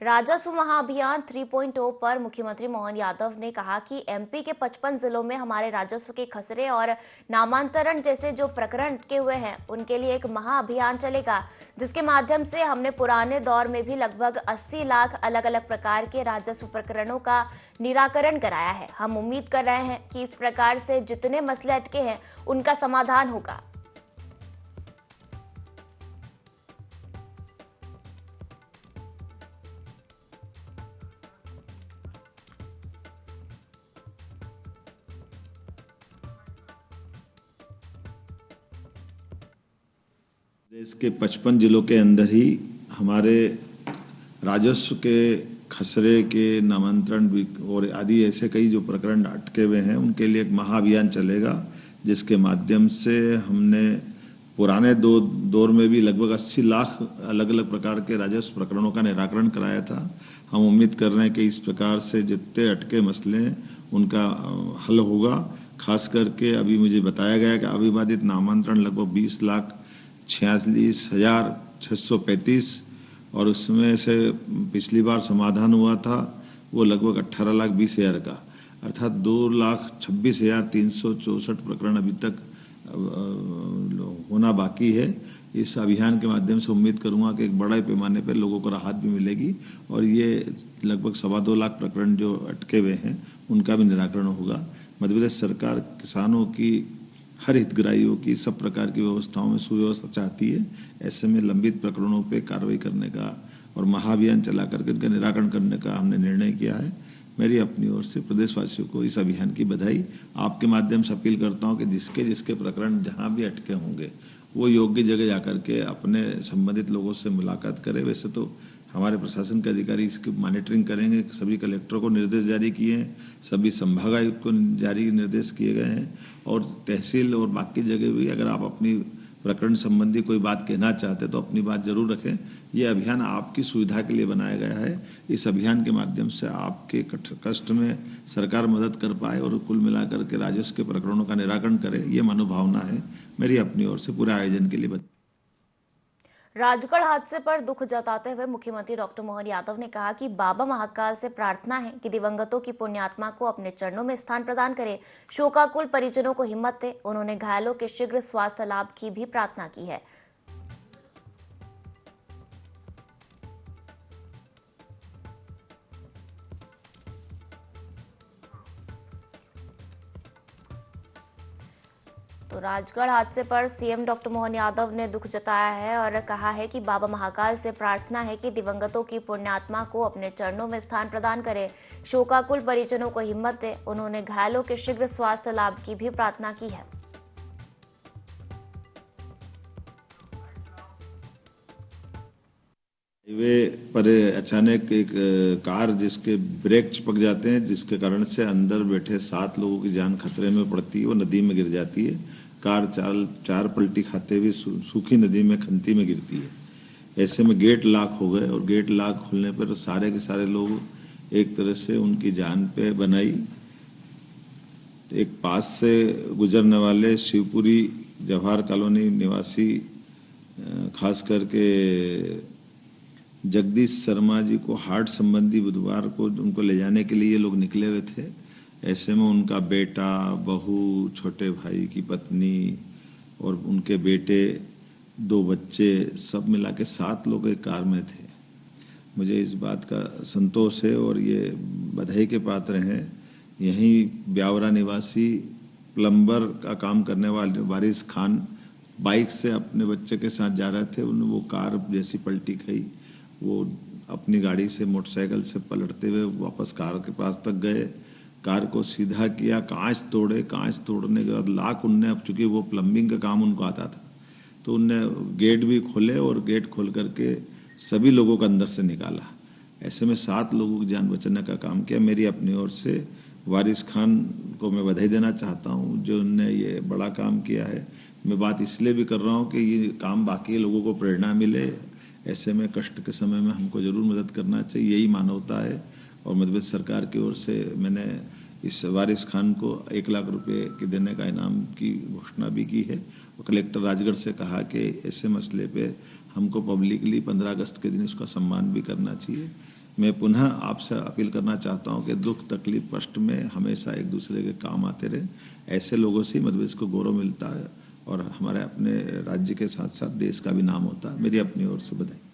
राजस्व महाअभियान 3.0 पर मुख्यमंत्री मोहन यादव ने कहा कि एमपी के 55 जिलों में हमारे राजस्व के खसरे और नामांतरण जैसे जो प्रकरण अटके हुए हैं उनके लिए एक महाअभियान चलेगा, जिसके माध्यम से हमने पुराने दौर में भी लगभग 80 लाख अलग अलग प्रकार के राजस्व प्रकरणों का निराकरण कराया है। हम उम्मीद कर रहे हैं कि इस प्रकार से जितने मसले अटके हैं उनका समाधान होगा। देश के 55 जिलों के अंदर ही हमारे राजस्व के खसरे के नामांतरण और आदि ऐसे कई जो प्रकरण अटके हुए हैं उनके लिए एक महाअभियान चलेगा, जिसके माध्यम से हमने पुराने दौर में भी लगभग 80 लाख अलग अलग प्रकार के राजस्व प्रकरणों का निराकरण कराया था। हम उम्मीद कर रहे हैं कि इस प्रकार से जितने अटके मसले हैं उनका हल होगा। खास करके अभी मुझे बताया गया कि अविवादित नामांतरण लगभग 20,46,635 और उसमें से पिछली बार समाधान हुआ था वो लगभग 18,20,000 का, अर्थात 2,26,364 प्रकरण अभी तक होना बाकी है। इस अभियान के माध्यम से उम्मीद करूंगा कि एक बड़े पैमाने पर लोगों को राहत भी मिलेगी और ये लगभग 2.25 लाख प्रकरण जो अटके हुए हैं उनका भी निराकरण होगा। मध्य प्रदेश सरकार किसानों की हर हितग्राहियों की सब प्रकार की व्यवस्थाओं में सुव्यवस्था चाहती है। ऐसे में लंबित प्रकरणों पे कार्रवाई करने का और महाअभियान चला करके इनका निराकरण करने का हमने निर्णय किया है। मेरी अपनी ओर से प्रदेशवासियों को इस अभियान की बधाई। आपके माध्यम से अपील करता हूं कि जिसके प्रकरण जहां भी अटके होंगे वो योग्य जगह जाकर के अपने संबंधित लोगों से मुलाकात करें। वैसे तो हमारे प्रशासन के अधिकारी इसकी मॉनिटरिंग करेंगे। सभी कलेक्टरों को निर्देश जारी किए हैं, सभी संभागायुक्त को जारी निर्देश किए गए हैं और तहसील और बाकी जगह भी अगर आप अपनी प्रकरण संबंधी कोई बात कहना चाहते तो अपनी बात जरूर रखें। ये अभियान आपकी सुविधा के लिए बनाया गया है। इस अभियान के माध्यम से आपके कष्ट में सरकार मदद कर पाए और कुल मिलाकर के राजस्व के प्रकरणों का निराकरण करे, ये मनोभावना है मेरी अपनी ओर से पूरे आयोजन के लिए। राजगढ़ हादसे पर दुख जताते हुए मुख्यमंत्री डॉक्टर मोहन यादव ने कहा कि बाबा महाकाल से प्रार्थना है कि दिवंगतों की पुण्यात्मा को अपने चरणों में स्थान प्रदान करे, शोकाकुल परिजनों को हिम्मत दे। उन्होंने घायलों के शीघ्र स्वास्थ्य लाभ की भी प्रार्थना की है। तो राजगढ़ हादसे पर सीएम डॉक्टर मोहन यादव ने दुख जताया है और कहा है कि बाबा महाकाल से प्रार्थना है कि दिवंगतों की पुण्यात्मा को अपने चरणों में स्थान प्रदान करे, शोकाकुल परिजनों को हिम्मत दे। उन्होंने घायलों के शीघ्र स्वास्थ्य लाभ की भी प्रार्थना की है। हाईवे पर अचानक एक कार जिसके ब्रेक चिपक जाते हैं, जिसके कारण से अंदर बैठे 7 लोगों की जान खतरे में पड़ती है, वो नदी में गिर जाती है। कार चार पलटी खाते हुए सूखी नदी में खंती में गिरती है। ऐसे में गेट लॉक हो गए और गेट लॉक खुलने पर सारे के सारे लोग एक तरह से उनकी जान पे बनाई। एक पास से गुजरने वाले शिवपुरी जवाहर कॉलोनी निवासी खास करके जगदीश शर्मा जी को हार्ट संबंधी बुधवार को उनको ले जाने के लिए लोग निकले हुए थे। ऐसे में उनका बेटा, बहू, छोटे भाई की पत्नी और उनके बेटे, 2 बच्चे, सब मिला के 7 लोग एक कार में थे। मुझे इस बात का संतोष है और ये बधाई के पात्र हैं। यहीं ब्यावरा निवासी प्लम्बर का काम करने वाले वारिस खान बाइक से अपने बच्चे के साथ जा रहे थे। उन्हें वो कार जैसी पलटी खाई, वो अपनी गाड़ी से मोटरसाइकिल से पलटते हुए वापस कार के पास तक गए, कार को सीधा किया, कांच तोड़े। कांच तोड़ने के बाद लॉक उनने, अब चूंकि वो प्लम्बिंग का काम उनको आता था तो उनने गेट भी खोले और गेट खोल करके सभी लोगों को अंदर से निकाला। ऐसे में 7 लोगों की जान बचाने का काम किया। मेरी अपनी ओर से वारिस खान को मैं बधाई देना चाहता हूँ जो उनने ये बड़ा काम किया है। मैं बात इसलिए भी कर रहा हूँ कि ये काम बाकी लोगों को प्रेरणा मिले। ऐसे में कष्ट के समय में हमको जरूर मदद करना चाहिए, यही मानवता है। और मध्य प्रदेश सरकार की ओर से मैंने इस वारिस खान को 1 लाख रुपए की देने का इनाम की घोषणा भी की है। और कलेक्टर राजगढ़ से कहा कि ऐसे मसले पे हमको पब्लिकली 15 अगस्त के दिन इसका सम्मान भी करना चाहिए। मैं पुनः आपसे अपील करना चाहता हूं कि दुख तकलीफ कष्ट में हमेशा एक दूसरे के काम आते रहे। ऐसे लोगों से मध्य प्रदेश को गौरव मिलता है और हमारे अपने राज्य के साथ साथ देश का भी नाम होता है। मेरी अपनी ओर से बधाई।